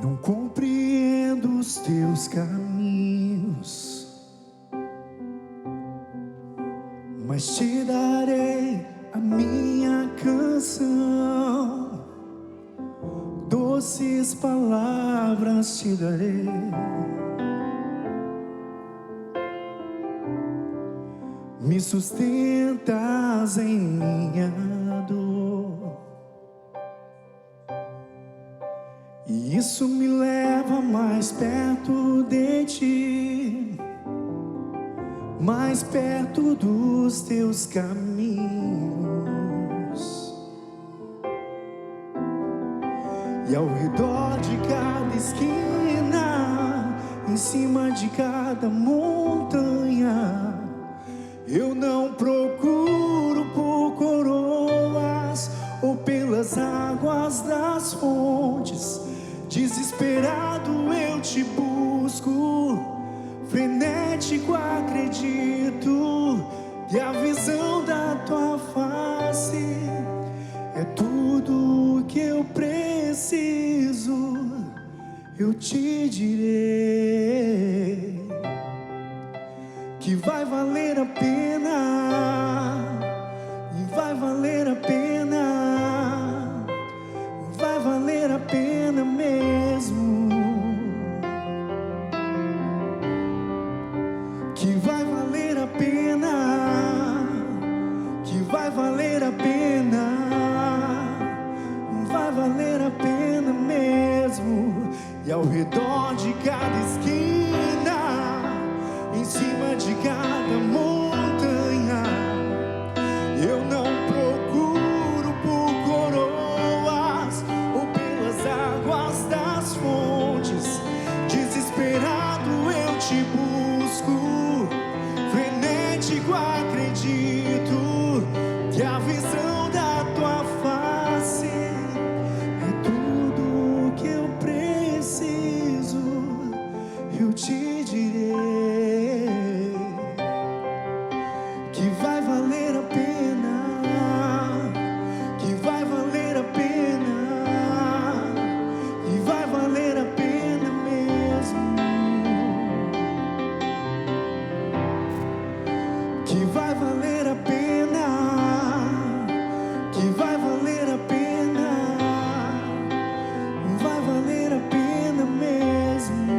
Não compreendo os teus caminhos, mas te darei a minha canção, doces palavras te darei. Me sustentas em minha dor, e isso me leva mais perto de ti, mais perto dos teus caminhos. E ao redor de cada esquina, em cima de cada montanha, eu não procuro por coroas ou pelas águas das fontes. Desesperado eu te busco, frenético acredito que a visão da tua face é tudo o que eu preciso. Eu te direi que vai valer a pena, e vai valer a pena, vai valer a pena mesmo. Que vai valer a pena, que vai valer a pena, vai valer a pena mesmo. E ao redor de cada esquina, em cima de cada montanha, eu não procuro por coroas ou pelas águas das fontes. Desesperado eu te busco, frenético acredito que a visão da tua face é tudo o que eu preciso. Eu te direi que vai valer a pena, que vai valer a pena, que vai valer a pena mesmo, que vai valer a pena, que vai valer a pena, vai valer a pena mesmo.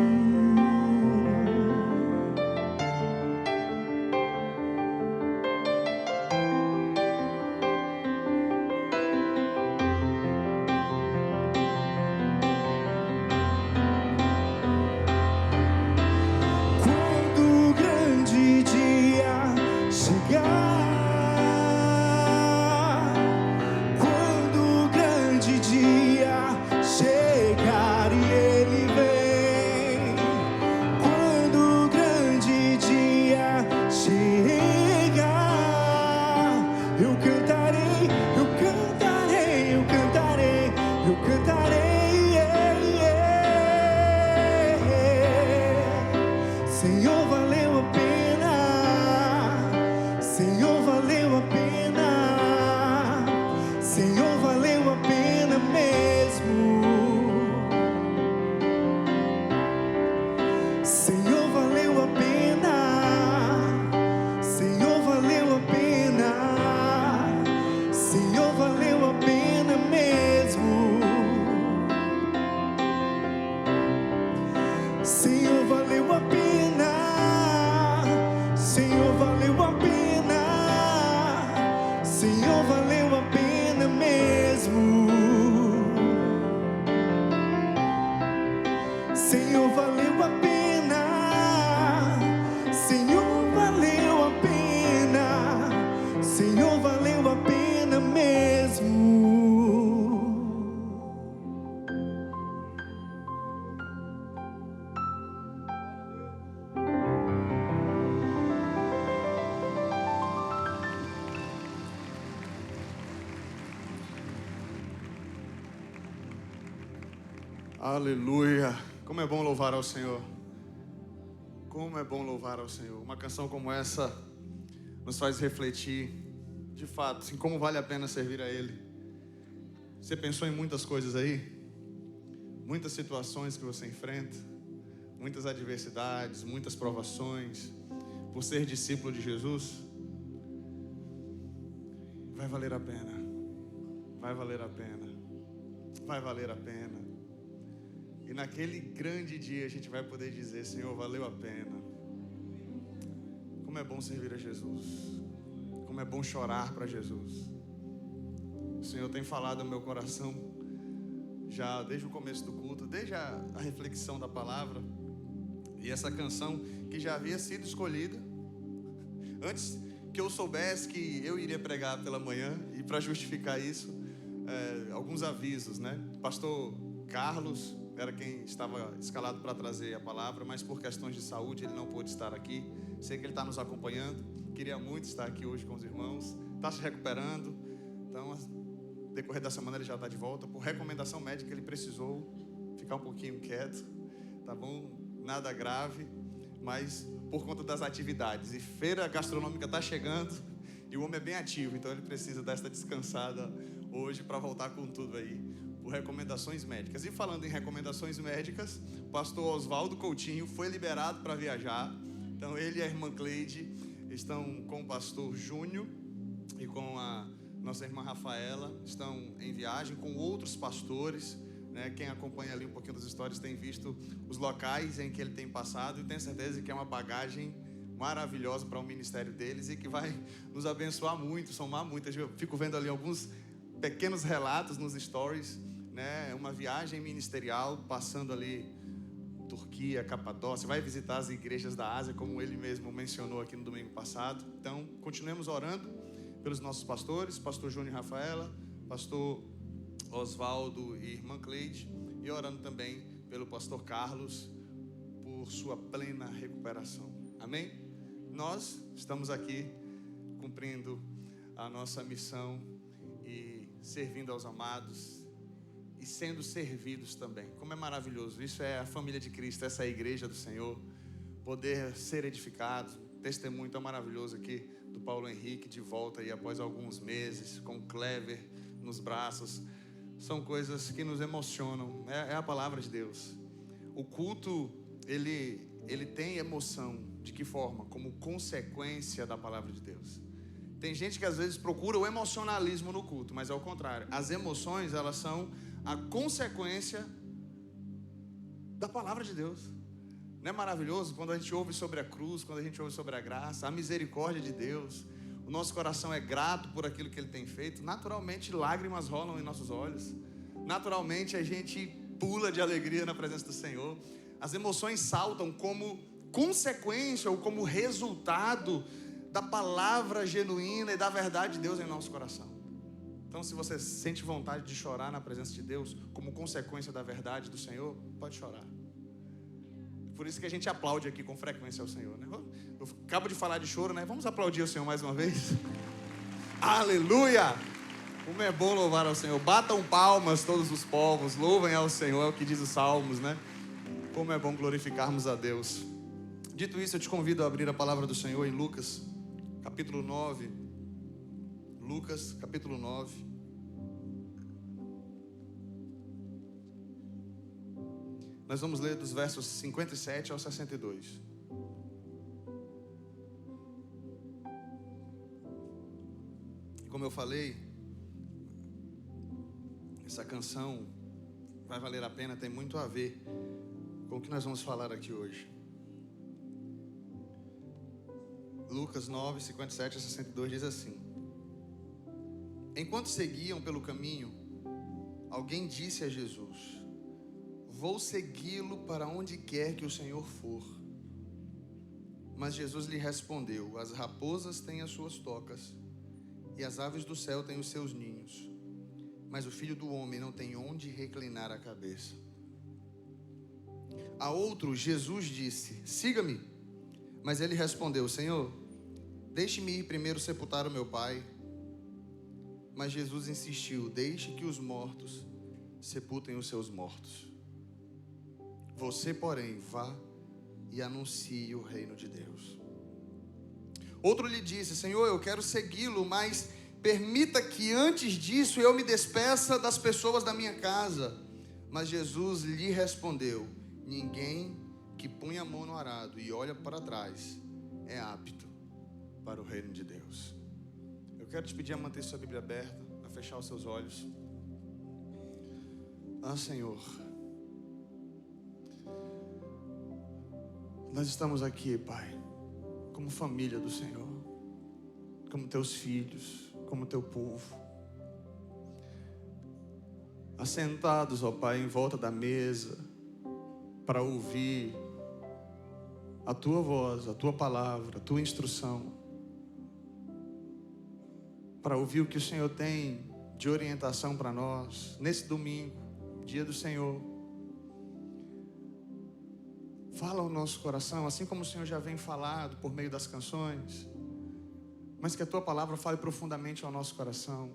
Quando o grande dia chegar, quando o grande dia chegar e ele vem, quando o grande dia chegar, eu cantarei, eu cantarei, eu cantarei, eu cantarei, Senhor, valeu a pena, Senhor, valeu a pena, Senhor, valeu a pena mesmo. Senhor, valeu a pena, Senhor, valeu a pena, Senhor, valeu a pena mesmo. Senhor, valeu a pena, Senhor, valeu a pena, Senhor, valeu a pena mesmo. Senhor, valeu a pena, Senhor, valeu a pena, Senhor, valeu a pena mesmo. Aleluia! Como é bom louvar ao Senhor. Como é bom louvar ao Senhor. Uma canção como essa nos faz refletir, de fato, em como vale a pena servir a Ele. Você pensou em muitas coisas aí? muitas situações que você enfrenta, muitas adversidades, muitas provações, por ser discípulo de Jesus, vai valer a pena, vai valer a pena, vai valer a pena. E naquele grande dia a gente vai poder dizer: Senhor, valeu a pena. Como é bom servir a Jesus, como é bom chorar para Jesus. O Senhor tem falado no meu coração já desde o começo do culto, desde a reflexão da palavra. E essa canção que já havia sido escolhida antes que eu soubesse que eu iria pregar pela manhã. E para justificar isso, alguns avisos, né? Pastor Carlos era quem estava escalado para trazer a palavra, mas por questões de saúde ele não pôde estar aqui. Sei que ele está nos acompanhando, queria muito estar aqui hoje com os irmãos, está se recuperando. Então, no decorrer da semana ele já está de volta. Por recomendação médica ele precisou ficar um pouquinho quieto, tá bom? Nada grave, mas por conta das atividades. E feira gastronômica está chegando e o homem é bem ativo, então ele precisa desta descansada hoje para voltar com tudo aí, por recomendações médicas. E falando em recomendações médicas, o pastor Oswaldo Coutinho foi liberado para viajar. Então ele e a irmã Cleide estão com o pastor Júnior e com a nossa irmã Rafaela, estão em viagem com outros pastores, né? Quem acompanha ali um pouquinho das histórias tem visto os locais em que ele tem passado e tem certeza que é uma bagagem maravilhosa para o ministério deles e que vai nos abençoar muito, somar muito. Eu fico vendo ali alguns pequenos relatos nos stories, né? Uma viagem ministerial, passando ali Turquia, Capadócia, vai visitar as igrejas da Ásia, como ele mesmo mencionou aqui no domingo passado. Então, continuemos orando pelos nossos pastores, pastor Júnior e Rafaela, pastor Oswaldo e irmã Cleide, e orando também pelo pastor Carlos, por sua plena recuperação. Amém? Nós estamos aqui cumprindo a nossa missão e servindo aos amados e sendo servidos também. Como é maravilhoso, isso é a família de Cristo, essa é a igreja do Senhor, poder ser edificado. Testemunho tão maravilhoso aqui do Paulo Henrique, de volta aí após alguns meses, com o Clever nos braços. São coisas que nos emocionam, é a palavra de Deus. O culto, ele tem emoção. De que forma? Como consequência da palavra de Deus. Tem gente que às vezes procura o emocionalismo no culto, mas é o contrário. As emoções, elas são a consequência da palavra de Deus. Não é maravilhoso quando a gente ouve sobre a cruz, quando a gente ouve sobre a graça, a misericórdia de Deus, o nosso coração é grato por aquilo que Ele tem feito, naturalmente lágrimas rolam em nossos olhos, naturalmente a gente pula de alegria na presença do Senhor. As emoções saltam como consequência ou como resultado da palavra genuína e da verdade de Deus em nosso coração. Então, se você sente vontade de chorar na presença de Deus como consequência da verdade do Senhor, pode chorar. Por isso que a gente aplaude aqui com frequência ao Senhor, né? Eu acabo de falar de choro, né? Vamos aplaudir o Senhor mais uma vez? Aleluia! Como é bom louvar ao Senhor. Batam palmas todos os povos, louvem ao Senhor, é o que diz os Salmos, né? Como é bom glorificarmos a Deus. Dito isso, eu te convido a abrir a palavra do Senhor em Lucas, capítulo 9. Lucas, capítulo 9. Nós vamos ler dos versos 57 ao 62. Como eu falei, essa canção vai valer a pena, tem muito a ver com o que nós vamos falar aqui hoje. Lucas 9, 57 a 62 diz assim: Enquanto seguiam pelo caminho, alguém disse a Jesus: Vou segui-lo para onde quer que o Senhor for. Mas Jesus lhe respondeu: As raposas têm as suas tocas, e as aves do céu têm os seus ninhos, mas o Filho do Homem não tem onde reclinar a cabeça. A outro, Jesus disse: Siga-me. Mas ele respondeu: Senhor, deixe-me ir primeiro sepultar o meu pai. Mas Jesus insistiu: Deixe que os mortos sepultem os seus mortos. Você, porém, vá e anuncie o reino de Deus. Outro lhe disse: Senhor, eu quero segui-lo, mas permita que antes disso eu me despeça das pessoas da minha casa. Mas Jesus lhe respondeu: ninguém que põe a mão no arado e olha para trás é apto para o reino de Deus. Eu quero te pedir a manter sua Bíblia aberta, a fechar os seus olhos. Senhor, nós estamos aqui, Pai, como família do Senhor, como teus filhos, como teu povo, assentados, ó Pai, em volta da mesa, para ouvir a tua voz, a tua palavra, a tua instrução, para ouvir o que o Senhor tem de orientação para nós, nesse domingo, dia do Senhor. Fala ao nosso coração, assim como o Senhor já vem falado por meio das canções, mas que a tua palavra fale profundamente ao nosso coração,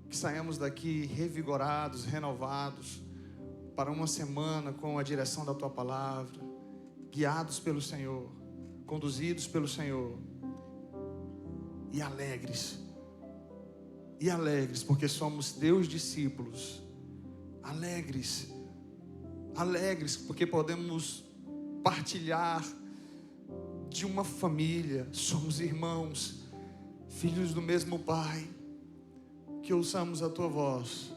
que saiamos daqui revigorados, renovados, para uma semana com a direção da tua palavra, guiados pelo Senhor, conduzidos pelo Senhor, e alegres, porque somos teus discípulos, alegres, porque podemos partilhar de uma família, somos irmãos, filhos do mesmo Pai. Que ouçamos a tua voz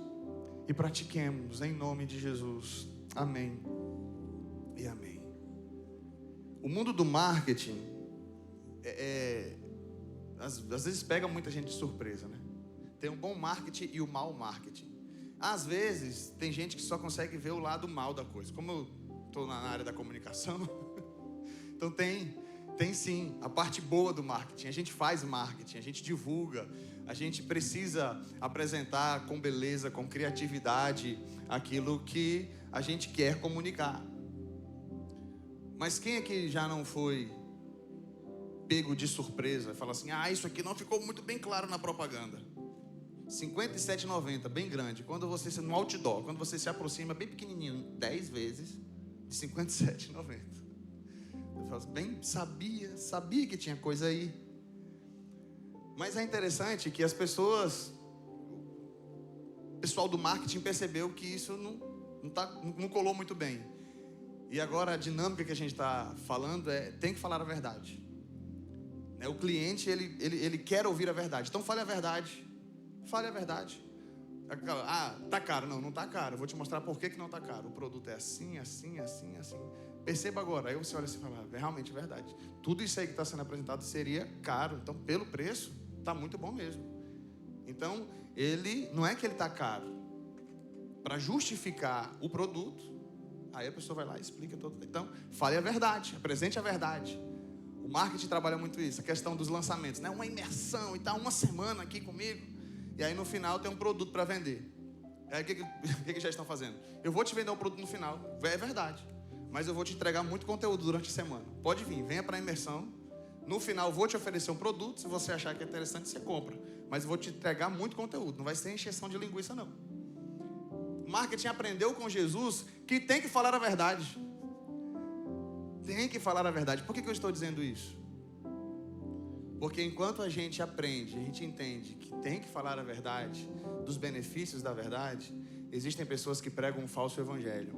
e pratiquemos em nome de Jesus. Amém e amém. O mundo do marketing às vezes pega muita gente de surpresa, né? Tem um bom marketing e o mau marketing. Às vezes tem gente que só consegue ver o lado mal da coisa. Como eu estou na área da comunicação, então tem sim a parte boa do marketing. A gente faz marketing, a gente divulga, a gente precisa apresentar com beleza, com criatividade, aquilo que a gente quer comunicar. Mas quem aqui já não foi pego de surpresa, fala assim: isso aqui não ficou muito bem claro na propaganda. R$ 57,90, bem grande. Quando você, no outdoor, quando você se aproxima, bem pequenininho, 10 vezes de R$ 57,90. Eu falo assim, bem, sabia que tinha coisa aí. Mas é interessante que as pessoas, o pessoal do marketing percebeu que isso não colou muito bem. E agora a dinâmica que a gente está falando tem que falar a verdade. O cliente, ele quer ouvir a verdade. Então fale a verdade. Fale a verdade. Tá caro. Não tá caro. Eu vou te mostrar por que não tá caro. O produto é assim, assim, assim, assim. Perceba agora. Aí você olha assim e fala: é realmente verdade. Tudo isso aí que está sendo apresentado seria caro. Então, pelo preço, tá muito bom mesmo. Então, não é que ele tá caro. Para justificar o produto, aí a pessoa vai lá e explica tudo. Então, fale a verdade. Apresente a verdade. O marketing trabalha muito isso, a questão dos lançamentos, né? Uma imersão e tal, uma semana aqui comigo, e aí no final tem um produto para vender. Aí o que já estão fazendo? Eu vou te vender um produto no final, é verdade, mas eu vou te entregar muito conteúdo durante a semana. Pode vir, venha para a imersão. No final vou te oferecer um produto, se você achar que é interessante, você compra. Mas eu vou te entregar muito conteúdo, não vai ser encheção de linguiça não. O marketing aprendeu com Jesus que tem que falar a verdade. Tem que falar a verdade. Por que eu estou dizendo isso? Porque enquanto a gente aprende, a gente entende que tem que falar a verdade, dos benefícios da verdade, existem pessoas que pregam um falso evangelho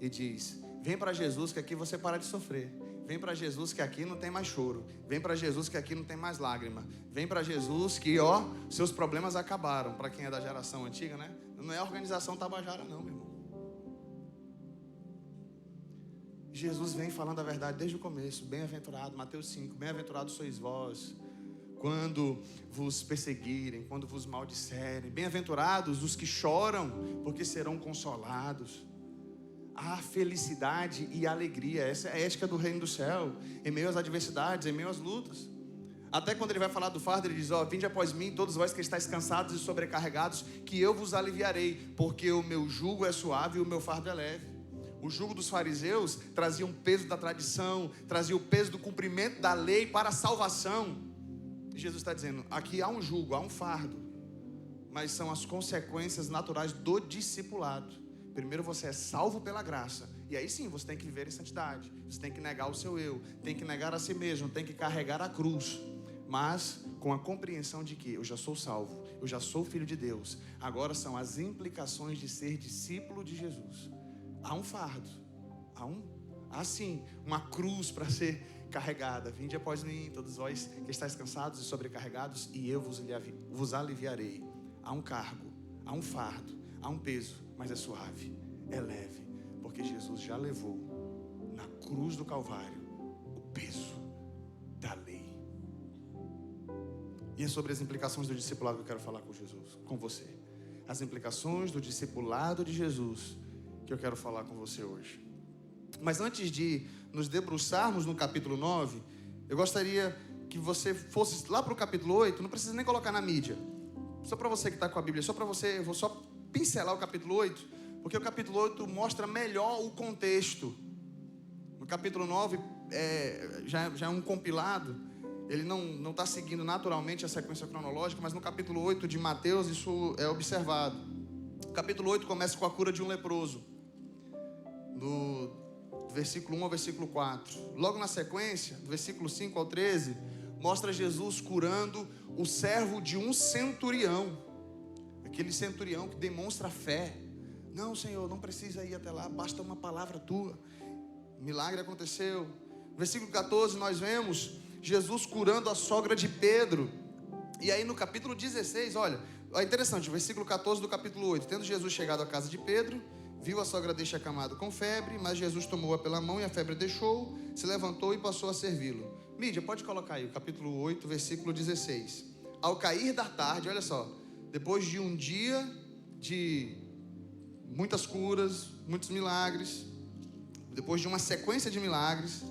e diz: vem para Jesus que aqui você para de sofrer. Vem para Jesus que aqui não tem mais choro. Vem para Jesus que aqui não tem mais lágrima. Vem para Jesus que, seus problemas acabaram. Para quem é da geração antiga, né? Não é a organização Tabajara não, meu irmão. Jesus vem falando a verdade desde o começo. Bem-aventurado, Mateus 5, bem-aventurados sois vós quando vos perseguirem, quando vos maldisserem. Bem-aventurados os que choram, porque serão consolados. Há felicidade e alegria. Essa é a ética do reino do céu, em meio às adversidades, em meio às lutas. Até quando ele vai falar do fardo, ele diz: vinde após mim, todos vós que estáis cansados e sobrecarregados, que eu vos aliviarei, porque o meu jugo é suave e o meu fardo é leve. O jugo dos fariseus trazia um peso da tradição, trazia o peso do cumprimento da lei para a salvação. E Jesus está dizendo: aqui há um jugo, há um fardo, mas são as consequências naturais do discipulado. Primeiro você é salvo pela graça, e aí sim você tem que viver em santidade. Você tem que negar o seu eu, tem que negar a si mesmo, tem que carregar a cruz, mas com a compreensão de que eu já sou salvo, eu já sou filho de Deus. Agora são as implicações de ser discípulo de Jesus. Há um fardo, há sim uma cruz para ser carregada. Vinde após mim, todos vós que estáis cansados e sobrecarregados, e eu vos aliviarei. Há um cargo, há um fardo, há um peso, mas é suave, é leve, porque Jesus já levou na cruz do Calvário o peso da lei. E é sobre as implicações do discipulado que eu quero falar com você. As implicações do discipulado de Jesus que eu quero falar com você hoje. Mas antes de nos debruçarmos no capítulo 9, eu gostaria que você fosse lá para o capítulo 8, não precisa nem colocar na mídia. Só para você que está com a Bíblia, eu vou só pincelar o capítulo 8, porque o capítulo 8 mostra melhor o contexto. O capítulo 9 já é um compilado, ele não está seguindo naturalmente a sequência cronológica, mas no capítulo 8 de Mateus isso é observado. O capítulo 8 começa com a cura de um leproso, do versículo 1 ao versículo 4. Logo na sequência, do versículo 5 ao 13, mostra Jesus curando o servo de um centurião. Aquele centurião que demonstra fé. Não, Senhor, não precisa ir até lá, basta uma palavra tua. Milagre aconteceu. No versículo 14 nós vemos Jesus curando a sogra de Pedro. E aí no capítulo 16, olha, é interessante, o versículo 14 do capítulo 8. Tendo Jesus chegado à casa de Pedro, viu a sogra deste acamado com febre, mas Jesus tomou-a pela mão e a febre deixou, se levantou e passou a servi-lo. Mídia, pode colocar aí o capítulo 8, versículo 16. Ao cair da tarde, olha só, depois de um dia de muitas curas, muitos milagres, depois de uma sequência de milagres,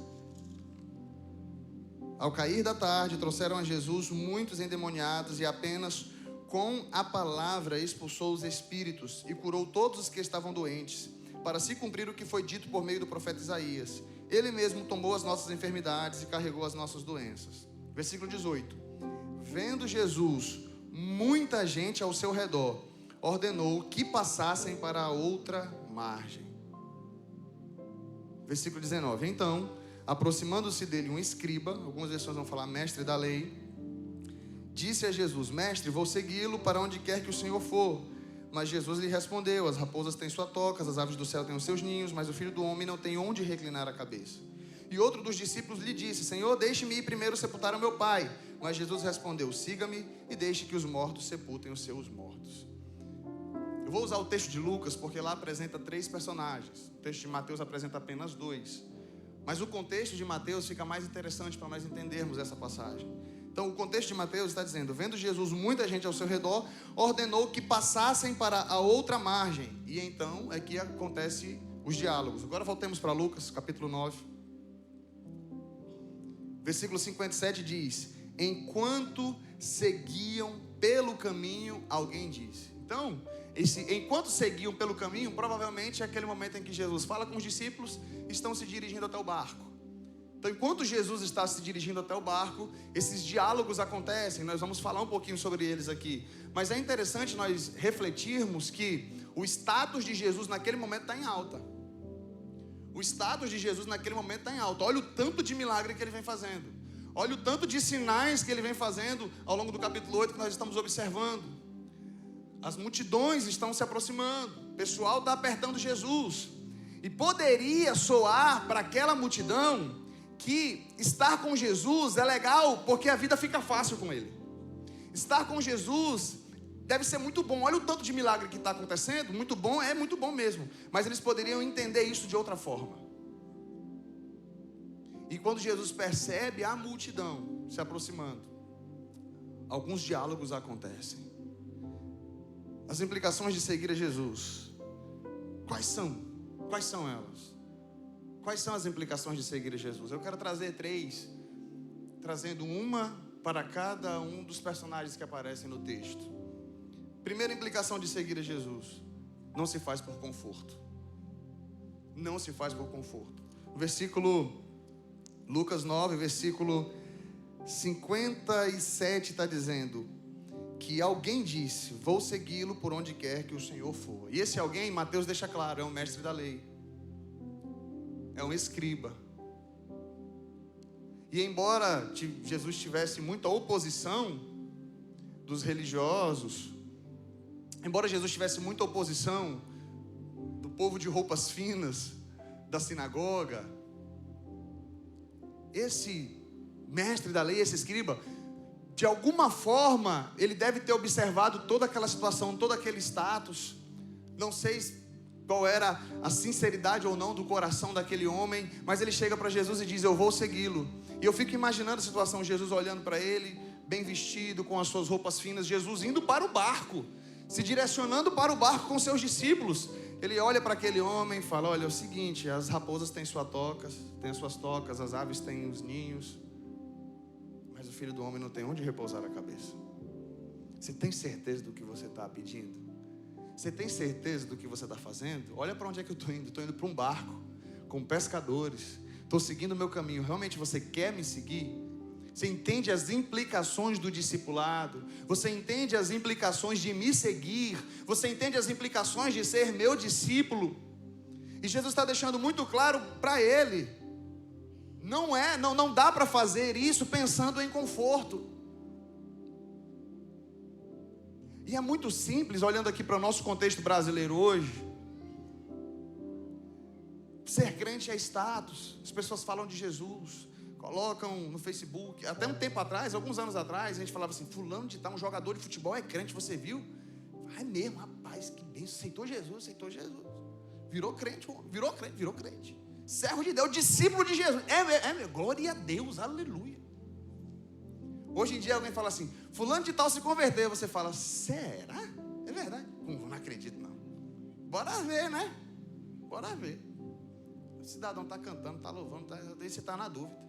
ao cair da tarde, trouxeram a Jesus muitos endemoniados e apenas com a palavra expulsou os espíritos e curou todos os que estavam doentes, para se cumprir o que foi dito por meio do profeta Isaías. Ele mesmo tomou as nossas enfermidades e carregou as nossas doenças. Versículo 18. Vendo Jesus muita gente ao seu redor, ordenou que passassem para a outra margem. Versículo 19. Então, aproximando-se dele um escriba, algumas versões vão falar mestre da lei, disse a Jesus: mestre, vou segui-lo para onde quer que o Senhor for. Mas Jesus lhe respondeu: as raposas têm sua toca, as aves do céu têm os seus ninhos, mas o filho do homem não tem onde reclinar a cabeça. E outro dos discípulos lhe disse: Senhor, deixe-me ir primeiro sepultar o meu pai. Mas Jesus respondeu: siga-me e deixe que os mortos sepultem os seus mortos. Eu vou usar o texto de Lucas porque lá apresenta 3 personagens. O texto de Mateus apresenta apenas 2. Mas o contexto de Mateus fica mais interessante para nós entendermos essa passagem. Então o contexto de Mateus está dizendo: vendo Jesus muita gente ao seu redor, ordenou que passassem para a outra margem. E então é que acontece os diálogos. Agora voltemos para Lucas capítulo 9. Versículo 57 diz: enquanto seguiam pelo caminho, alguém disse. Então, enquanto seguiam pelo caminho, provavelmente é aquele momento em que Jesus fala com os discípulos e estão se dirigindo até o barco. Então, enquanto Jesus está se dirigindo até o barco, esses diálogos acontecem. Nós vamos falar um pouquinho sobre eles aqui. Mas é interessante nós refletirmos que o status de Jesus naquele momento está em alta. O status de Jesus naquele momento está em alta. Olha o tanto de milagre que ele vem fazendo. Olha o tanto de sinais que ele vem fazendo ao longo do capítulo 8 que nós estamos observando. As multidões estão se aproximando. O pessoal está apertando Jesus. E poderia soar para aquela multidão que estar com Jesus é legal porque a vida fica fácil com ele. Estar com Jesus deve ser muito bom. Olha o tanto de milagre que está acontecendo. Muito bom, é muito bom mesmo. Mas eles poderiam entender isso de outra forma. E quando Jesus percebe a multidão se aproximando, alguns diálogos acontecem. As implicações de seguir a Jesus, quais são? Quais são elas? Quais são as implicações de seguir a Jesus? Eu quero trazer 3, trazendo uma para cada um dos personagens que aparecem no texto. Primeira implicação de seguir a Jesus: não se faz por conforto. Não se faz por conforto. Lucas 9, versículo 57 está dizendo que alguém disse: vou segui-lo por onde quer que o Senhor for. E esse alguém, Mateus deixa claro, é um mestre da lei, é um escriba. E embora Jesus tivesse muita oposição dos religiosos, embora Jesus tivesse muita oposição do povo de roupas finas, da sinagoga, esse mestre da lei, esse escriba, de alguma forma, ele deve ter observado toda aquela situação, todo aquele status. Não sei qual era a sinceridade ou não do coração daquele homem, mas ele chega para Jesus e diz: eu vou segui-lo. E eu fico imaginando a situação, Jesus olhando para ele, bem vestido, com as suas roupas finas, Jesus indo para o barco, se direcionando para o barco com seus discípulos. Ele olha para aquele homem e fala: olha, é o seguinte, as raposas têm suas tocas, as aves têm os ninhos, mas o Filho do Homem não tem onde repousar a cabeça. Você tem certeza do que você está pedindo? Você tem certeza do que você está fazendo? Olha para onde é que eu estou indo. Estou indo para um barco com pescadores, estou seguindo o meu caminho. Realmente você quer me seguir? Você entende as implicações do discipulado? Você entende as implicações de me seguir? Você entende as implicações de ser meu discípulo? E Jesus está deixando muito claro para ele: não dá para fazer isso pensando em conforto. E é muito simples, olhando aqui para o nosso contexto brasileiro hoje. Ser crente é status. As pessoas falam de Jesus, colocam no Facebook. Até um tempo atrás, alguns anos atrás, a gente falava assim: fulano de tal, um jogador de futebol é crente, você viu? É mesmo, rapaz, que bênção, aceitou Jesus. Virou crente. Servo de Deus, discípulo de Jesus. Glória a Deus, aleluia. Hoje em dia alguém fala assim: fulano de tal se converteu. Você fala: será? É verdade? Não acredito não. Bora ver, né? Bora ver. O cidadão está cantando, está louvando, aí você está na dúvida.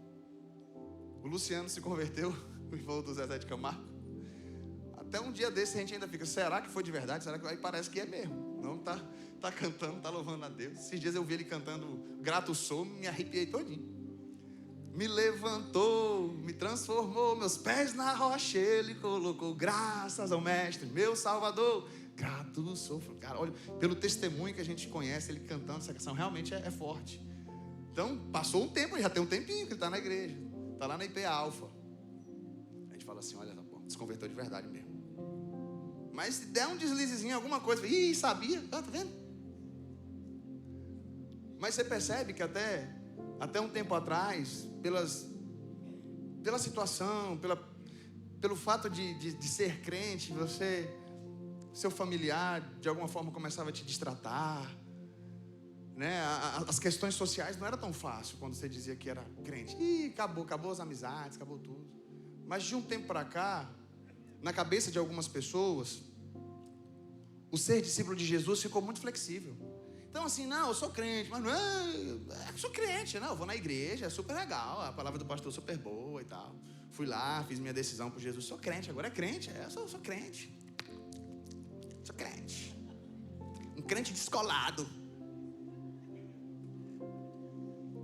O Luciano se converteu, o irmão do Zezé de Camargo. Até um dia desse a gente ainda fica: será que foi de verdade? Será que... Aí parece que é mesmo. Não, tá cantando, tá louvando a Deus. Esses dias eu vi ele cantando Grato Sou, me arrepiei todinho. Me levantou, me transformou, meus pés na rocha ele colocou, graças ao Mestre, meu Salvador, grato sou. Cara, olha, pelo testemunho que a gente conhece, ele cantando essa canção, realmente é forte. Então, passou um tempo, já tem um tempinho que ele está na igreja, está lá na IP Alfa. A gente fala assim: olha, se converteu de verdade mesmo. Mas se der um deslizezinho, alguma coisa, sabia, tá vendo? Mas você percebe que até um tempo atrás, pela situação, pelo fato de ser crente, seu familiar de alguma forma começava a te destratar, né? As questões sociais não era tão fácil quando você dizia que era crente. Acabou as amizades, acabou tudo. Mas de um tempo para cá, na cabeça de algumas pessoas, o ser discípulo de Jesus ficou muito flexível. Então assim, não, eu sou crente, mas não eu sou crente, não, eu vou na igreja, é super legal, a palavra do pastor é super boa e tal. Fui lá, fiz minha decisão por Jesus, sou crente, agora é crente, eu sou crente. Sou crente. Um crente descolado.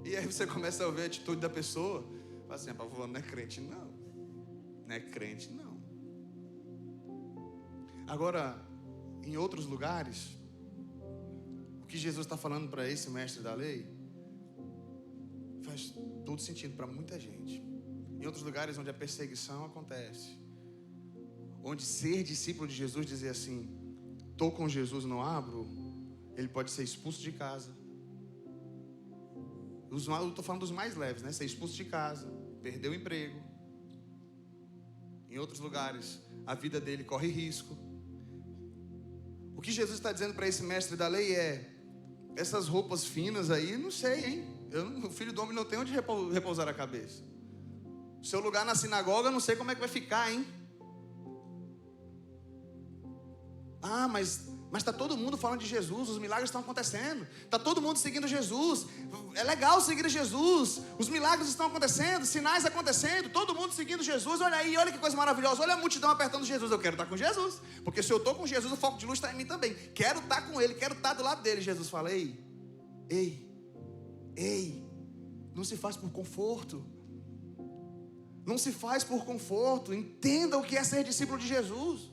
E aí você começa a ver a atitude da pessoa, fala assim: por favor, não é crente não. Não é crente não. Agora, em outros lugares, o que Jesus está falando para esse mestre da lei faz todo sentido para muita gente. Em outros lugares onde a perseguição acontece, onde ser discípulo de Jesus, dizer assim: estou com Jesus, não abro, ele pode ser expulso de casa. Eu estou falando dos mais leves, né? Ser expulso de casa, perder o emprego. Em outros lugares, a vida dele corre risco. O que Jesus está dizendo para esse mestre da lei é: essas roupas finas aí, não sei, hein? O Filho do Homem não tem onde repousar a cabeça. O seu lugar na sinagoga, não sei como é que vai ficar, hein? Mas está todo mundo falando de Jesus, os milagres estão acontecendo, está todo mundo seguindo Jesus, é legal seguir Jesus, os milagres estão acontecendo, sinais acontecendo, todo mundo seguindo Jesus. Olha aí, olha que coisa maravilhosa, olha a multidão apertando Jesus. Eu quero estar com Jesus, porque se eu estou com Jesus, o foco de luz está em mim também. Quero estar com Ele, quero estar do lado dele. Jesus fala: ei, não se faz por conforto. Não se faz por conforto. Entenda o que é ser discípulo de Jesus.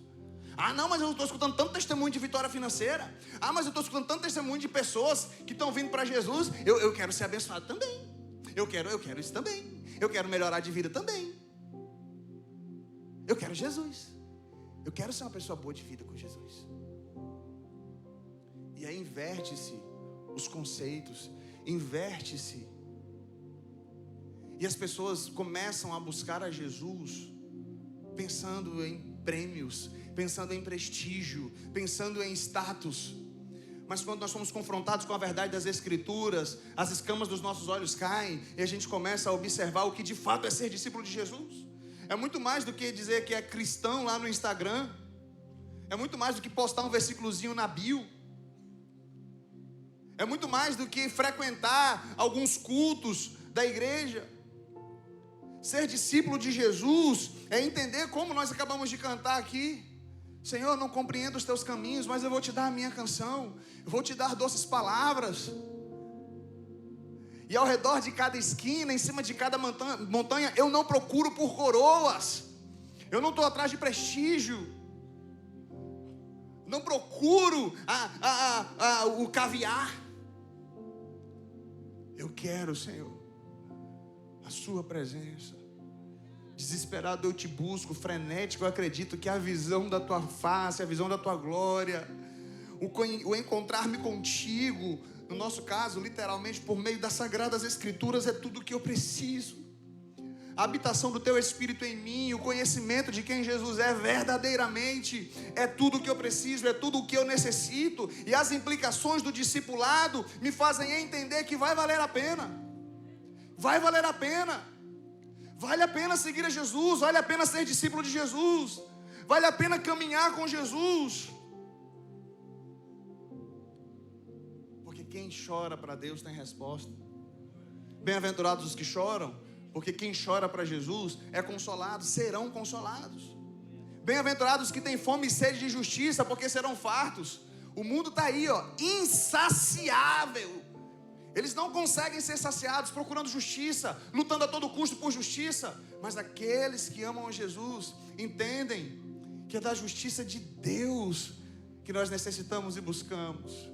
Não, mas eu estou escutando tanto testemunho de vitória financeira. Mas eu estou escutando tanto testemunho de pessoas que estão vindo para Jesus. Eu quero ser abençoado também. Eu quero isso também. Eu quero melhorar de vida também. Eu quero Jesus. Eu quero ser uma pessoa boa de vida com Jesus. E aí inverte-se os conceitos, inverte-se. E as pessoas começam a buscar a Jesus pensando em prêmios, pensando em prestígio, pensando em status. Mas quando nós somos confrontados com a verdade das Escrituras, as escamas dos nossos olhos caem e a gente começa a observar o que de fato é ser discípulo de Jesus. É muito mais do que dizer que é cristão lá no Instagram. É muito mais do que postar um versículozinho na bio. É muito mais do que frequentar alguns cultos da igreja. Ser discípulo de Jesus é entender como nós acabamos de cantar aqui. Senhor, eu não compreendo os teus caminhos, mas eu vou te dar a minha canção. Eu vou te dar doces palavras. E ao redor de cada esquina, em cima de cada montanha, eu não procuro por coroas. Eu não estou atrás de prestígio. Não procuro o caviar. Eu quero, Senhor, a sua presença. Desesperado eu te busco, frenético eu acredito que a visão da tua face, a visão da tua glória, o encontrar-me contigo, no nosso caso, literalmente por meio das Sagradas Escrituras, é tudo o que eu preciso. A habitação do teu Espírito em mim, o conhecimento de quem Jesus é verdadeiramente, é tudo o que eu preciso, é tudo o que eu necessito. E as implicações do discipulado me fazem entender que vai valer a pena. Vai valer a pena. Vale a pena seguir a Jesus, vale a pena ser discípulo de Jesus, vale a pena caminhar com Jesus. Porque quem chora para Deus tem resposta. Bem-aventurados os que choram, porque quem chora para Jesus é consolado, serão consolados. Bem-aventurados que têm fome e sede de justiça, porque serão fartos. O mundo está aí, insaciável. Eles não conseguem ser saciados procurando justiça, lutando a todo custo por justiça. Mas aqueles que amam a Jesus entendem que é da justiça de Deus que nós necessitamos e buscamos.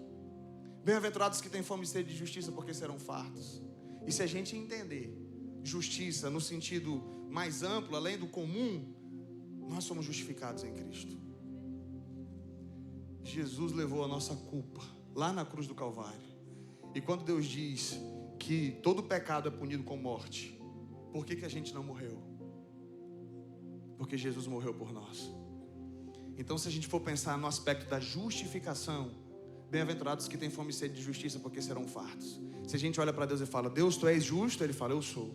Bem-aventurados que têm fome e sede de justiça, porque serão fartos. E se a gente entender justiça no sentido mais amplo, além do comum, nós somos justificados em Cristo. Jesus levou a nossa culpa lá na cruz do Calvário. E quando Deus diz que todo pecado é punido com morte, por que a gente não morreu? Porque Jesus morreu por nós. Então, se a gente for pensar no aspecto da justificação, bem-aventurados que têm fome e sede de justiça, porque serão fartos. Se a gente olha para Deus e fala, Deus, tu és justo, Ele fala, eu sou.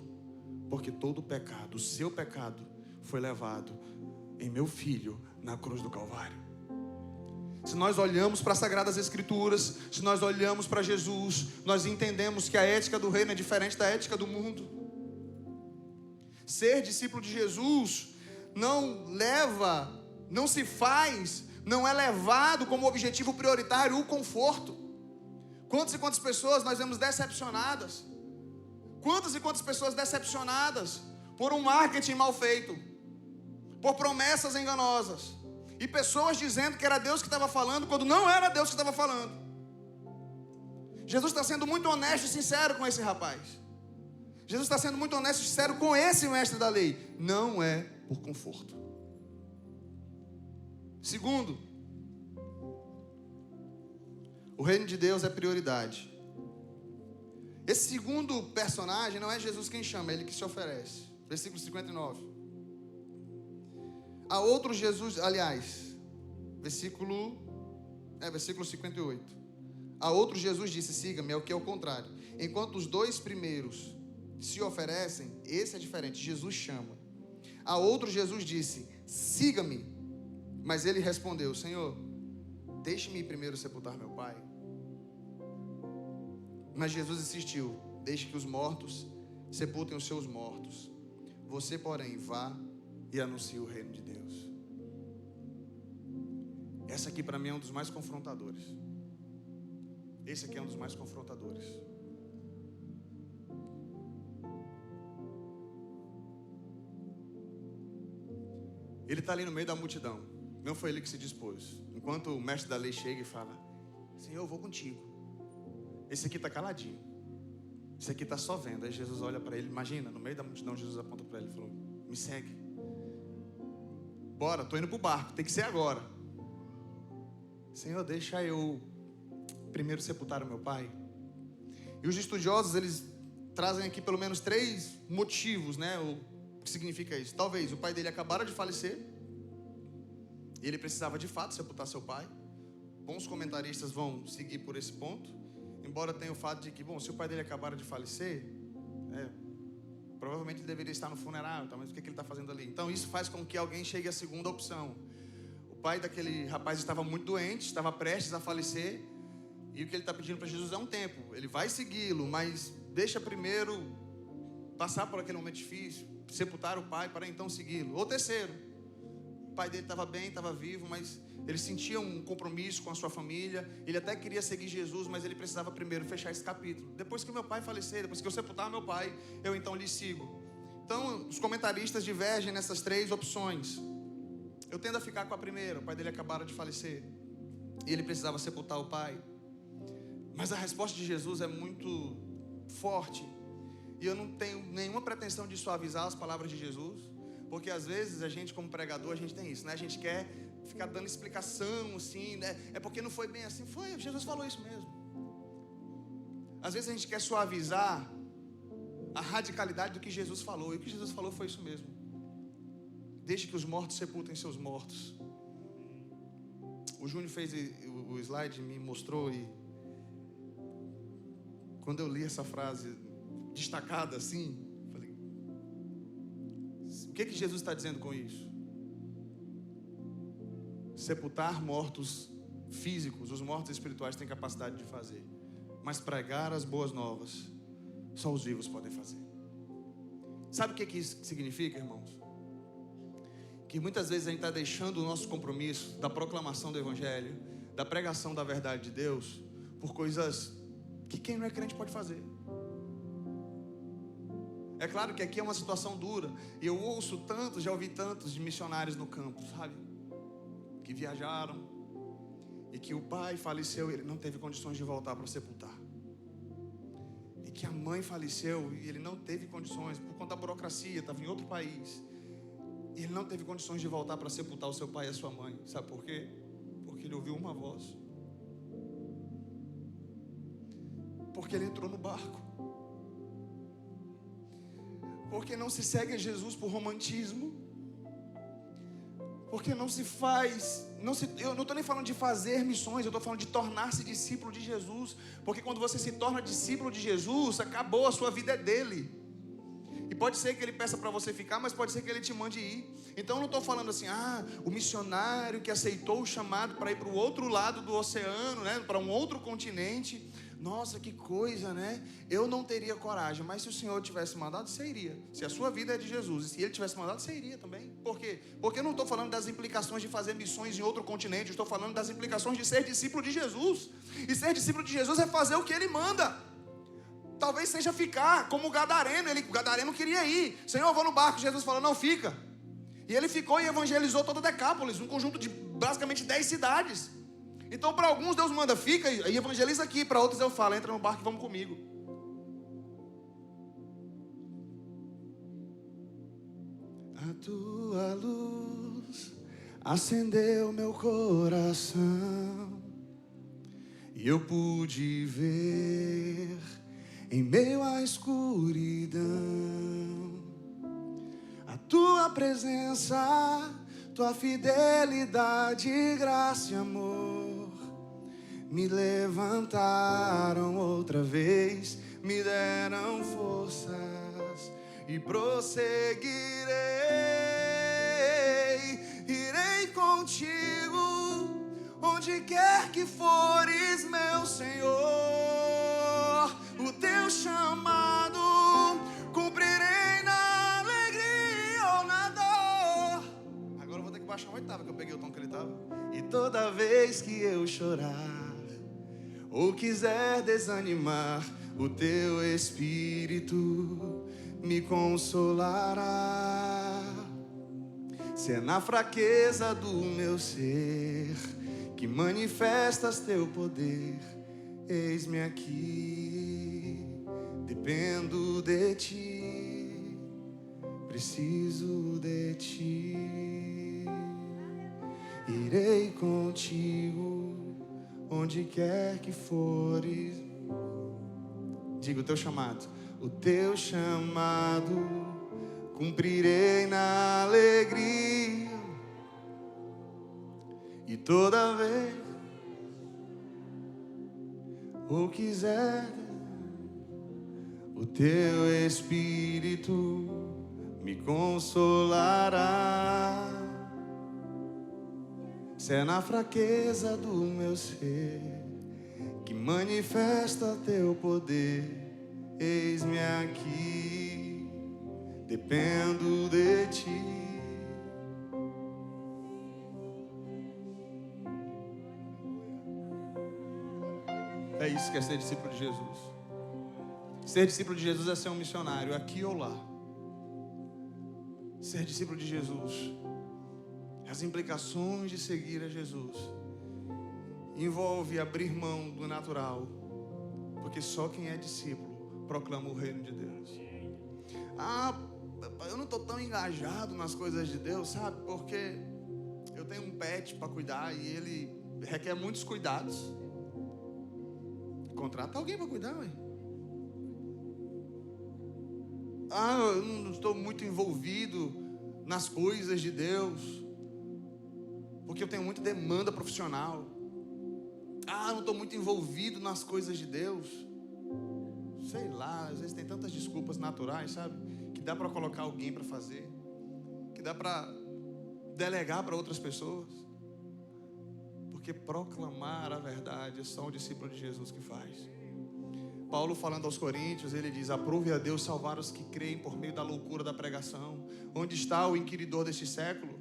Porque todo pecado, o seu pecado, foi levado em meu filho na cruz do Calvário. Se nós olhamos para as Sagradas Escrituras, se nós olhamos para Jesus, nós entendemos que a ética do reino é diferente da ética do mundo. Ser discípulo de Jesus não se faz, não é levado como objetivo prioritário o conforto. Quantas e quantas pessoas nós vemos decepcionadas? Quantas e quantas pessoas decepcionadas por um marketing mal feito, por promessas enganosas, e pessoas dizendo que era Deus que estava falando, quando não era Deus que estava falando. Jesus está sendo muito honesto e sincero com esse rapaz. Jesus está sendo muito honesto e sincero com esse mestre da lei. Não é por conforto. Segundo, o reino de Deus é prioridade. Esse segundo personagem não é Jesus quem chama, é Ele que se oferece. Versículo 59. A outro Jesus, aliás, versículo 58. A outro Jesus disse, siga-me, é o que é o contrário. Enquanto os dois primeiros se oferecem, esse é diferente, Jesus chama. A outro Jesus disse, siga-me. Mas ele respondeu, Senhor, deixe-me ir primeiro sepultar meu pai. Mas Jesus insistiu, deixe que os mortos sepultem os seus mortos. Você, porém, vá e anuncie o reino de Deus. Essa aqui para mim é um dos mais confrontadores. Esse aqui é um dos mais confrontadores. Ele está ali no meio da multidão. Não foi ele que se dispôs. Enquanto o mestre da lei chega e fala, Senhor, eu vou contigo. Esse aqui está caladinho. Esse aqui está só vendo. Aí Jesus olha para ele. Imagina, no meio da multidão, Jesus aponta para ele e falou, me segue. Bora, tô indo pro barco, tem que ser agora. Senhor, deixa eu primeiro sepultar o meu pai. E os estudiosos, eles trazem aqui pelo menos 3 motivos, né? O que significa isso? Talvez o pai dele acabara de falecer e ele precisava de fato sepultar seu pai. Bons comentaristas vão seguir por esse ponto, embora tenha o fato de que, bom, se o pai dele acabara de falecer, provavelmente ele deveria estar no funeral, tá? Mas o que ele está fazendo ali? Então isso faz com que alguém chegue à segunda opção. O pai daquele rapaz estava muito doente, estava prestes a falecer, e o que ele está pedindo para Jesus é um tempo. Ele vai segui-lo, mas deixa primeiro passar por aquele momento difícil, sepultar o pai para então segui-lo. Ou terceiro, o pai dele estava bem, estava vivo, mas ele sentia um compromisso com a sua família, ele até queria seguir Jesus, mas ele precisava primeiro fechar esse capítulo. Depois que o meu pai falecer, depois que eu sepultar meu pai, eu então lhe sigo. Então os comentaristas divergem nessas 3 opções. Eu tendo a ficar com a primeira. O pai dele acabara de falecer e ele precisava sepultar o pai. Mas a resposta de Jesus é muito forte, e eu não tenho nenhuma pretensão de suavizar as palavras de Jesus, porque às vezes a gente, como pregador, a gente tem isso, né? A gente quer ficar dando explicação assim, né? É porque não foi bem assim. Foi, Jesus falou isso mesmo. Às vezes a gente quer suavizar a radicalidade do que Jesus falou, e o que Jesus falou foi isso mesmo. Deixe que os mortos sepultem seus mortos. O Júnior fez o slide, me mostrou, e quando eu li essa frase destacada assim, falei, o que Jesus está dizendo com isso? Sepultar mortos físicos, os mortos espirituais têm capacidade de fazer, mas pregar as boas novas, só os vivos podem fazer. Sabe o que isso significa, irmãos? Que muitas vezes a gente está deixando o nosso compromisso da proclamação do Evangelho, da pregação da verdade de Deus, por coisas que quem não é crente pode fazer. É claro que aqui é uma situação dura, e eu ouço tantos, já ouvi tantos de missionários no campo, sabe? Que viajaram, e que o pai faleceu e ele não teve condições de voltar para sepultar. E que a mãe faleceu e ele não teve condições, por conta da burocracia, estava em outro país. E ele não teve condições de voltar para sepultar o seu pai e a sua mãe. Sabe por quê? Porque ele ouviu uma voz. Porque ele entrou no barco. Porque não se segue a Jesus por romantismo. Porque não se faz, eu não estou nem falando de fazer missões, eu estou falando de tornar-se discípulo de Jesus. Porque quando você se torna discípulo de Jesus, acabou, a sua vida é dele. E pode ser que ele peça para você ficar, mas pode ser que ele te mande ir. Então eu não estou falando assim, o missionário que aceitou o chamado para ir para o outro lado do oceano, né, para um outro continente. Nossa, que coisa, né? Eu não teria coragem, mas se o Senhor tivesse mandado, você iria. Se a sua vida é de Jesus, e se Ele tivesse mandado, você iria também. Por quê? Porque eu não estou falando das implicações de fazer missões em outro continente, eu estou falando das implicações de ser discípulo de Jesus. E ser discípulo de Jesus é fazer o que Ele manda. Talvez seja ficar como o gadareno. O gadareno queria ir. Senhor, eu vou no barco. Jesus falou, não, fica. E ele ficou e evangelizou toda Decápolis, um conjunto de basicamente 10 cidades. Então para alguns Deus manda, fica e evangeliza aqui. Para outros eu falo, entra no barco e vamos comigo. A tua luz acendeu meu coração, e eu pude ver em meio à escuridão a tua presença, tua fidelidade, graça e amor me levantaram outra vez, me deram forças e prosseguirei, irei contigo onde quer que fores, meu Senhor. O teu chamado cumprirei na alegria ou na dor. Agora eu vou ter que baixar uma oitava, que eu peguei o tom que ele estava. E toda vez que eu chorar ou quiser desanimar, o teu Espírito me consolará. Se é na fraqueza do meu ser que manifestas teu poder, eis-me aqui, dependo de ti, preciso de ti. irei contigo, onde quer que fores. Diga o teu chamado. O teu chamado cumprirei na alegria. E toda vez o quiser, o teu Espírito me consolará. Se é na fraqueza do meu ser que manifesta teu poder, eis-me aqui, dependo de ti. É isso que é ser discípulo de Jesus. Ser discípulo de Jesus é ser um missionário, aqui ou lá. Ser discípulo de Jesus, as implicações de seguir a Jesus, envolve abrir mão do natural, porque só quem é discípulo proclama o reino de Deus. Eu não estou tão engajado nas coisas de Deus, sabe? Porque eu tenho um pet para cuidar e ele requer muitos cuidados. Contrata alguém para cuidar, ué. Eu não estou muito envolvido nas coisas de Deus, porque eu tenho muita demanda profissional. Eu não estou muito envolvido nas coisas de Deus. Sei lá, às vezes tem tantas desculpas naturais, sabe? Que dá para colocar alguém para fazer, que dá para delegar para outras pessoas. Porque proclamar a verdade é só um discípulo de Jesus que faz. Paulo, falando aos Coríntios, ele diz: aprove a Deus salvar os que creem por meio da loucura da pregação. Onde está o inquiridor deste século?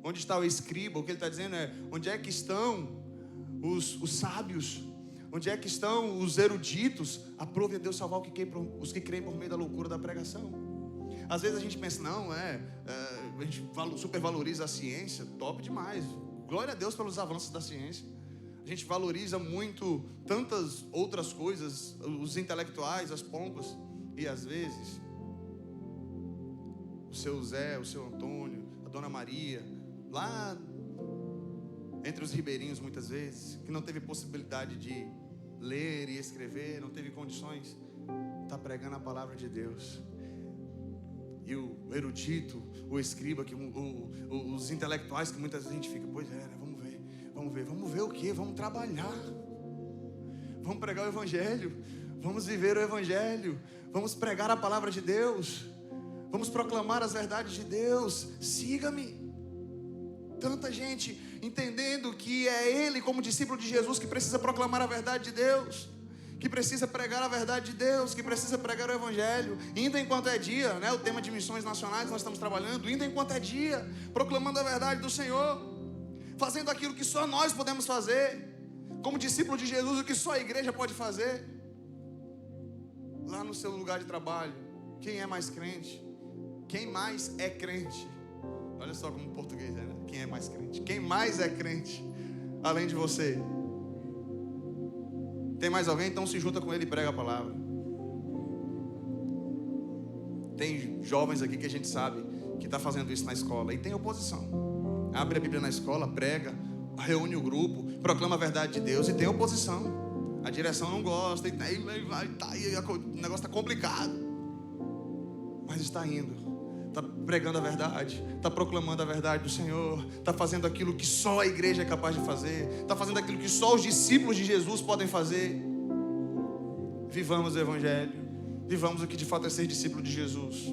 Onde está o escriba? O que ele está dizendo é: onde é que estão os sábios? Onde é que estão os eruditos? Aprove a Deus salvar os que creem por meio da loucura da pregação. Às vezes a gente pensa, a gente supervaloriza a ciência. Top demais, glória a Deus pelos avanços da ciência. A gente valoriza muito tantas outras coisas, os intelectuais, as pompas. E às vezes o seu Zé, o seu Antônio, a Dona Maria, lá entre os ribeirinhos muitas vezes, que não teve possibilidade de ler e escrever, não teve condições, está pregando a palavra de Deus. E o erudito, o escriba, os intelectuais, que muitas vezes a gente fica, pois é, né? Vamos ver o quê? Vamos trabalhar, vamos pregar o Evangelho, vamos viver o Evangelho, vamos pregar a palavra de Deus, vamos proclamar as verdades de Deus. Siga-me. Tanta gente entendendo que é ele, como discípulo de Jesus, que precisa proclamar a verdade de Deus, que precisa pregar a verdade de Deus, que precisa pregar o Evangelho, ainda enquanto é dia, né? O tema de missões nacionais nós estamos trabalhando, ainda enquanto é dia, proclamando a verdade do Senhor, fazendo aquilo que só nós podemos fazer, como discípulo de Jesus, o que só a igreja pode fazer. Lá no seu lugar de trabalho, quem é mais crente? Quem mais é crente? Olha só como o português é, né? Quem é mais crente? Quem mais é crente, além de você? Tem mais alguém? Então se junta com ele e prega a palavra. Tem jovens aqui que a gente sabe que está fazendo isso na escola e tem oposição. Abre a Bíblia na escola, prega, reúne o grupo, proclama a verdade de Deus e tem oposição. A direção não gosta, e o negócio está complicado. Mas está indo, está pregando a verdade, está proclamando a verdade do Senhor, está fazendo aquilo que só a igreja é capaz de fazer, está fazendo aquilo que só os discípulos de Jesus podem fazer. Vivamos o Evangelho, vivamos o que de fato é ser discípulo de Jesus.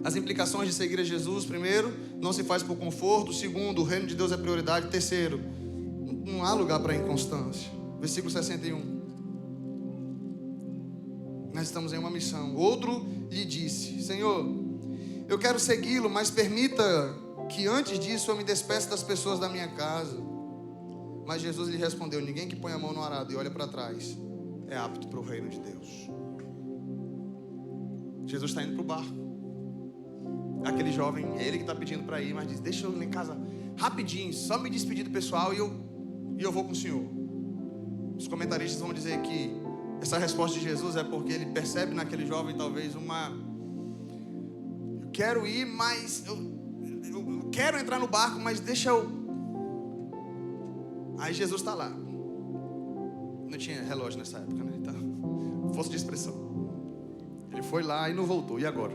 As implicações de seguir a Jesus: primeiro, não se faz por conforto. Segundo, o reino de Deus é prioridade. Terceiro, não há lugar para inconstância. Versículo 61. Nós estamos em uma missão. Outro lhe disse: Senhor, eu quero segui-lo, mas permita que antes disso eu me despeça das pessoas da minha casa. Mas Jesus lhe respondeu: ninguém que põe a mão no arado e olha para trás é apto para o reino de Deus. Jesus está indo para o barco. Aquele jovem, é ele que está pedindo para ir, mas diz: deixa eu ir em casa rapidinho, só me despedir do pessoal e eu vou com o Senhor. Os comentaristas vão dizer que essa resposta de Jesus é porque ele percebe naquele jovem talvez eu quero ir, mas eu quero entrar no barco, mas deixa eu Aí Jesus está lá. Não tinha relógio nessa época, né? Então, força de expressão. Ele foi lá e não voltou. E agora?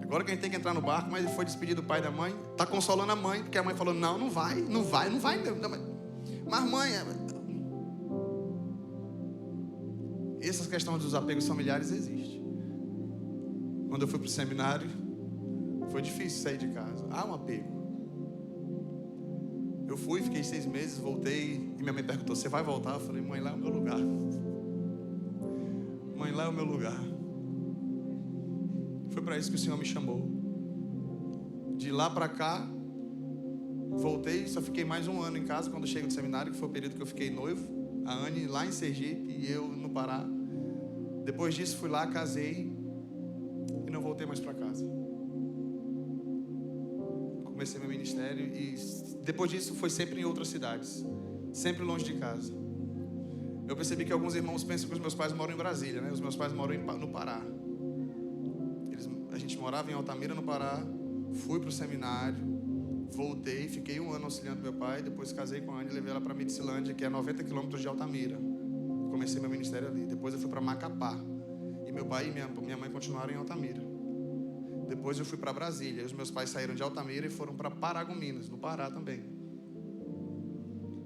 Agora que a gente tem que entrar no barco, mas ele foi despedir do pai e da mãe. Está consolando a mãe, porque a mãe falou, não vai. Mas mãe... Essas questões dos apegos familiares existem. Quando eu fui para o seminário, foi difícil sair de casa. Há um apego. Eu fui, fiquei 6 meses, voltei. E minha mãe perguntou, você vai voltar? Eu falei, mãe, lá é o meu lugar. Mãe, lá é o meu lugar. Foi para isso que o Senhor me chamou. De lá para cá, voltei, só fiquei mais 1 ano em casa quando cheguei do seminário, que foi o período que eu fiquei noivo. A Anne lá em Sergipe e eu no Pará. Depois disso fui lá, casei e não voltei mais para casa. Comecei meu ministério e depois disso foi sempre em outras cidades, sempre longe de casa. Eu percebi que alguns irmãos pensam que os meus pais moram em Brasília, né? Os meus pais moram no Pará. A gente morava em Altamira, no Pará. Fui para o seminário, voltei, fiquei 1 ano auxiliando meu pai. Depois casei com a Anne e levei ela para Medicilândia, que é 90 quilômetros de Altamira. Comecei meu ministério ali. Depois eu fui para Macapá. E meu pai e minha mãe continuaram em Altamira. Depois eu fui para Brasília. E os meus pais saíram de Altamira e foram para Paragominas, no Pará também.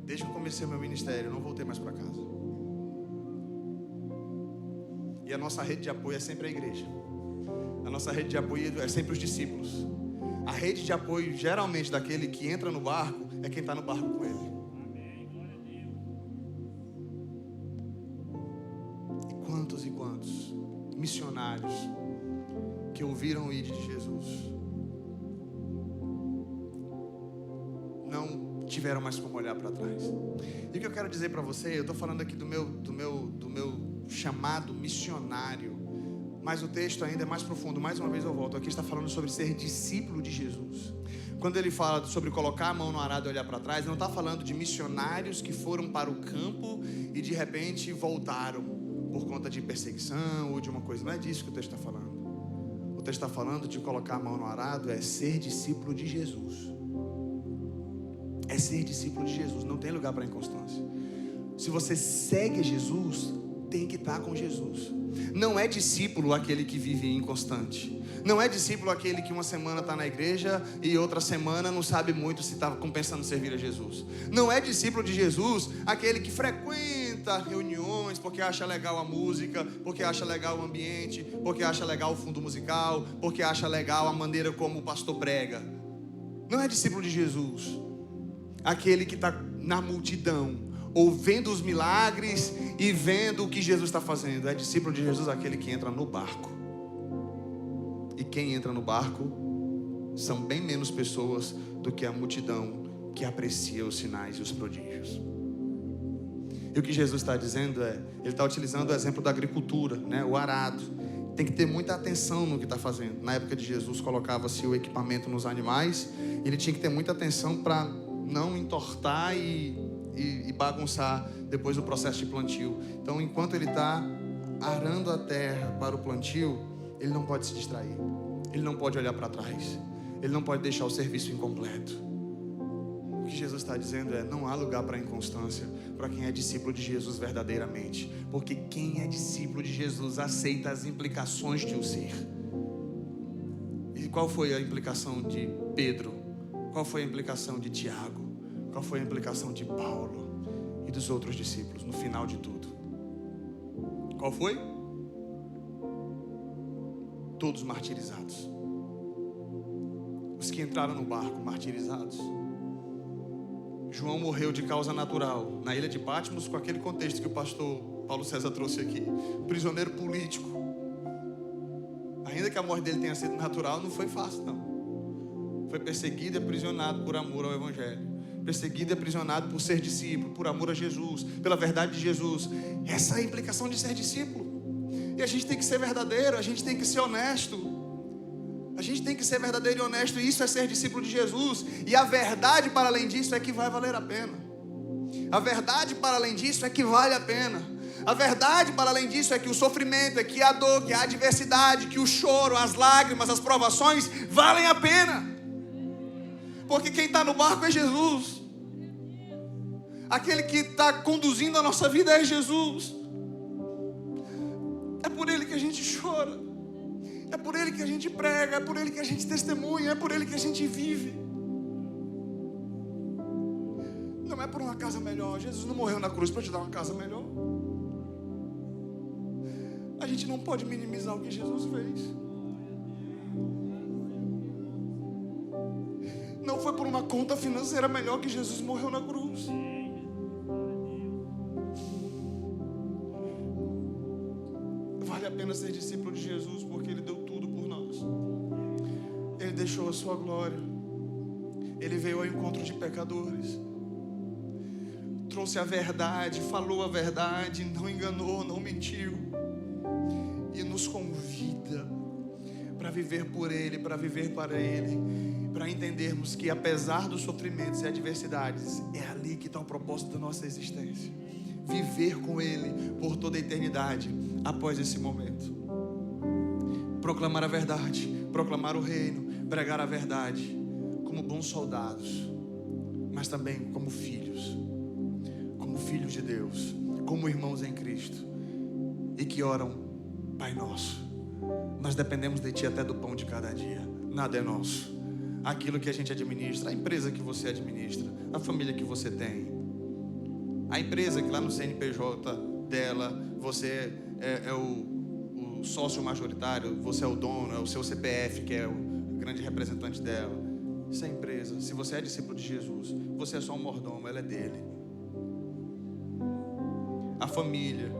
Desde que eu comecei meu ministério, eu não voltei mais para casa. E a nossa rede de apoio é sempre a igreja. A nossa rede de apoio é sempre os discípulos. A rede de apoio, geralmente, daquele que entra no barco, é quem está no barco com ele. E quantos missionários que ouviram o ID de Jesus não tiveram mais como olhar para trás. E o que eu quero dizer para você, eu estou falando aqui do meu chamado missionário, mas o texto ainda é mais profundo. Mais uma vez eu volto, aqui está falando sobre ser discípulo de Jesus. Quando ele fala sobre colocar a mão no arado e olhar para trás, não está falando de missionários que foram para o campo e de repente voltaram por conta de perseguição ou de uma coisa. Não é disso que o texto está falando. O texto está falando de colocar a mão no arado, é ser discípulo de Jesus. É ser discípulo de Jesus, não tem lugar para inconstância. Se você segue Jesus, tem que estar com Jesus. Não é discípulo aquele que vive inconstante. Não é discípulo aquele que uma semana está na igreja e outra semana não sabe muito se está pensando em servir a Jesus. Não é discípulo de Jesus aquele que frequenta reuniões porque acha legal a música, porque acha legal o ambiente, porque acha legal o fundo musical, porque acha legal a maneira como o pastor prega. Não é discípulo de Jesus aquele que está na multidão, ouvindo os milagres e vendo o que Jesus está fazendo. É discípulo de Jesus aquele que entra no barco. E quem entra no barco são bem menos pessoas do que a multidão que aprecia os sinais e os prodígios. E o que Jesus está dizendo é, ele está utilizando o exemplo da agricultura, né? O arado. Tem que ter muita atenção no que está fazendo. Na época de Jesus colocava-se o equipamento nos animais, e ele tinha que ter muita atenção para não entortar e bagunçar depois o processo de plantio. Então, enquanto ele está arando a terra para o plantio, ele não pode se distrair, ele não pode olhar para trás, ele não pode deixar o serviço incompleto. O que Jesus está dizendo é, não há lugar para inconstância para quem é discípulo de Jesus verdadeiramente, porque quem é discípulo de Jesus aceita as implicações de o ser. E qual foi a implicação de Pedro? Qual foi a implicação de Tiago? Qual foi a implicação de Paulo e dos outros discípulos no final de tudo? Qual foi? Todos martirizados. Os que entraram no barco martirizados. João morreu de causa natural na ilha de Patmos, com aquele contexto que o pastor Paulo César trouxe aqui. Prisioneiro político. Ainda que a morte dele tenha sido natural, não foi fácil não. Foi perseguido e aprisionado por amor ao Evangelho. Perseguido e aprisionado por ser discípulo, por amor a Jesus, pela verdade de Jesus. Essa é a implicação de ser discípulo. E a gente tem que ser verdadeiro, a gente tem que ser honesto. A gente tem que ser verdadeiro e honesto, e isso é ser discípulo de Jesus. E a verdade para além disso é que vai valer a pena. A verdade para além disso é que vale a pena. A verdade para além disso é que o sofrimento, é que a dor, que a adversidade, que o choro, as lágrimas, as provações valem a pena. Porque quem está no barco é Jesus. Aquele que está conduzindo a nossa vida é Jesus. É por Ele que a gente chora. É por Ele que a gente prega. É por Ele que a gente testemunha. É por Ele que a gente vive. Não é por uma casa melhor. Jesus não morreu na cruz para te dar uma casa melhor. A gente não pode minimizar o que Jesus fez. Não foi por uma conta financeira melhor que Jesus morreu na cruz. Vale a pena ser discípulo de Jesus porque Ele deu tudo por nós. Ele deixou a sua glória. Ele veio ao encontro de pecadores. Trouxe a verdade, falou a verdade, não enganou, não mentiu. E nos convida para viver por Ele, para viver para Ele, para entendermos que apesar dos sofrimentos e adversidades, é ali que está o propósito da nossa existência. Viver com Ele por toda a eternidade após esse momento. Proclamar a verdade, proclamar o reino, pregar a verdade como bons soldados, mas também como filhos de Deus, como irmãos em Cristo, e que oram: Pai nosso, nós dependemos de Ti até do pão de cada dia, nada é nosso. Aquilo que a gente administra, a empresa que você administra, a família que você tem, a empresa que lá no CNPJ dela, você é o sócio majoritário, você é o dono, é o seu CPF que é o grande representante dela. Isso é empresa. Se você é discípulo de Jesus, você é só um mordomo, ela é dele. A família,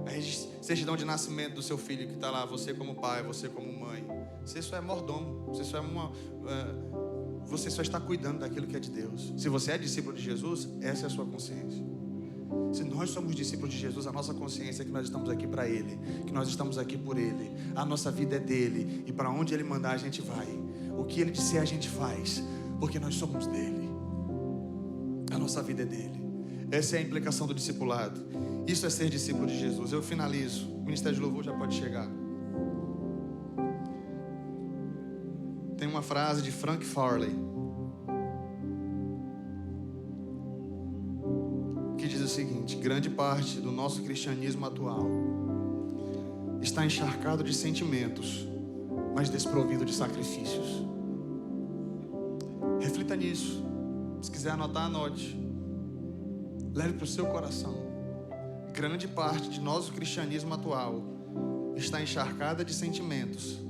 a certidão de nascimento do seu filho que está lá, você como pai, você como mãe, você só é mordomo, você só está cuidando daquilo que é de Deus. Se você é discípulo de Jesus, essa é a sua consciência. Se nós somos discípulos de Jesus, a nossa consciência é que nós estamos aqui para Ele, que nós estamos aqui por Ele, a nossa vida é dele, e para onde Ele mandar a gente vai, o que Ele disser a gente faz, porque nós somos dele, a nossa vida é dele. Essa é a implicação do discipulado. Isso é ser discípulo de Jesus. Eu finalizo. O Ministério de Louvor já pode chegar. Tem uma frase de Frank Farley que diz o seguinte: grande parte do nosso cristianismo atual está encharcado de sentimentos, mas desprovido de sacrifícios. Reflita nisso. Se quiser anotar, anote. Leve para o seu coração. Grande parte de nosso cristianismo atual está encharcada de sentimentos,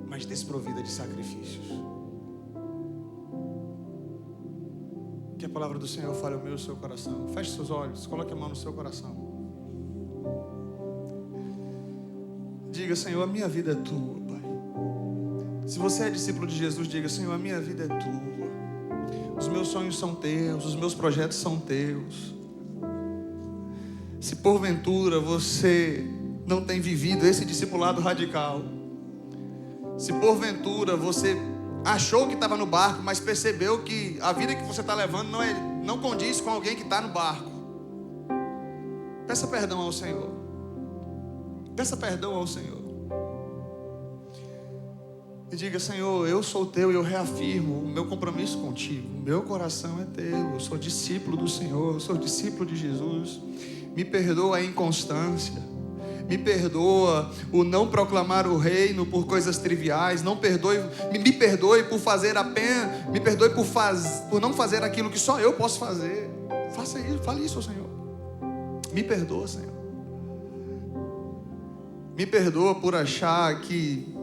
mas desprovida de sacrifícios. Que a palavra do Senhor fale ao meu e ao seu coração. Feche seus olhos, coloque a mão no seu coração. Diga: Senhor, a minha vida é tua, Pai. Se você é discípulo de Jesus, diga: Senhor, a minha vida é tua. Os meus sonhos são teus, os meus projetos são teus. Se porventura você não tem vivido esse discipulado radical, se porventura você achou que estava no barco, mas percebeu que a vida que você está levando não condiz com alguém que está no barco, peça perdão ao Senhor. Peça perdão ao Senhor. E diga: Senhor, eu sou teu e eu reafirmo o meu compromisso contigo. Meu coração é teu, eu sou discípulo do Senhor, eu sou discípulo de Jesus. Me perdoa a inconstância, me perdoa o não proclamar o reino por coisas triviais, me perdoe por fazer apenas, me perdoe por não fazer aquilo que só eu posso fazer. Faça isso, fale isso ao Senhor. Me perdoa, Senhor. Me perdoa por achar que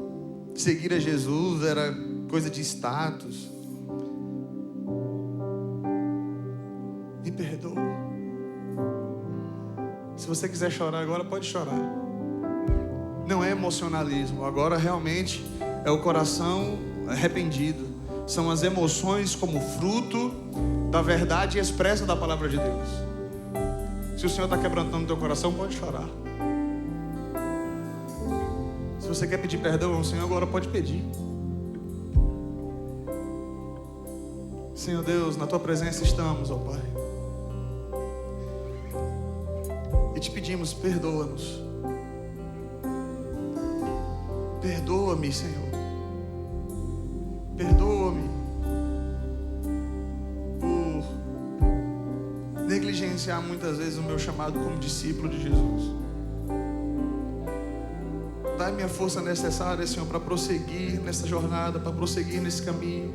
seguir a Jesus era coisa de status. Me perdoa. Se você quiser chorar agora, pode chorar. Não é emocionalismo. Agora realmente é o coração arrependido. São as emoções como fruto da verdade expressa da palavra de Deus. Se o Senhor está quebrantando o teu coração, pode chorar. Se você quer pedir perdão ao Senhor, agora pode pedir. Senhor Deus, na tua presença estamos, ó Pai. E te pedimos: perdoa-nos. Perdoa-me, Senhor. Perdoa-me por negligenciar muitas vezes o meu chamado como discípulo de Jesus. Dá-me a força necessária, Senhor, para prosseguir nessa jornada, para prosseguir nesse caminho,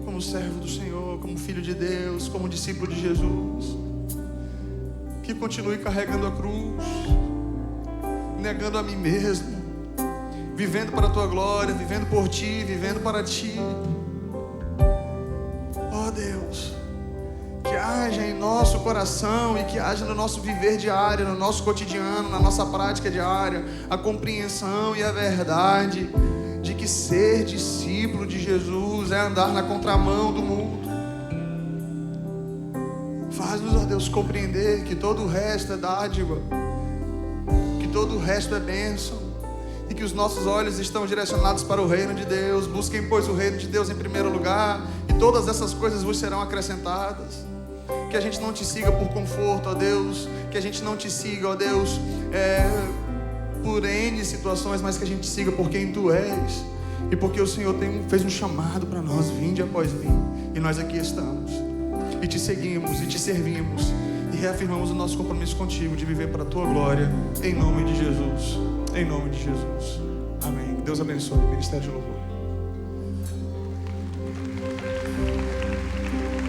como servo do Senhor, como filho de Deus, como discípulo de Jesus. Que continue carregando a cruz, negando a mim mesmo, vivendo para a Tua glória, vivendo por Ti, vivendo para Ti. Ó Deus, que haja em nosso coração e que haja no nosso viver diário, no nosso cotidiano, na nossa prática diária, a compreensão e a verdade de que ser discípulo de Jesus é andar na contramão do mundo. Faz-nos, ó Deus, compreender que todo o resto é dádiva, que todo o resto é bênção, e que os nossos olhos estão direcionados para o reino de Deus. Busquem, pois, o reino de Deus em primeiro lugar, e todas essas coisas vos serão acrescentadas. Que a gente não te siga por conforto, ó Deus, que a gente não te siga, ó Deus, por N situações, mas que a gente te siga por quem Tu és, e porque o Senhor fez um chamado para nós, vinde após mim, e nós aqui estamos, e te seguimos, e te servimos, e reafirmamos o nosso compromisso contigo de viver para a Tua glória, em nome de Jesus, em nome de Jesus, amém. Deus abençoe o Ministério de Louvor.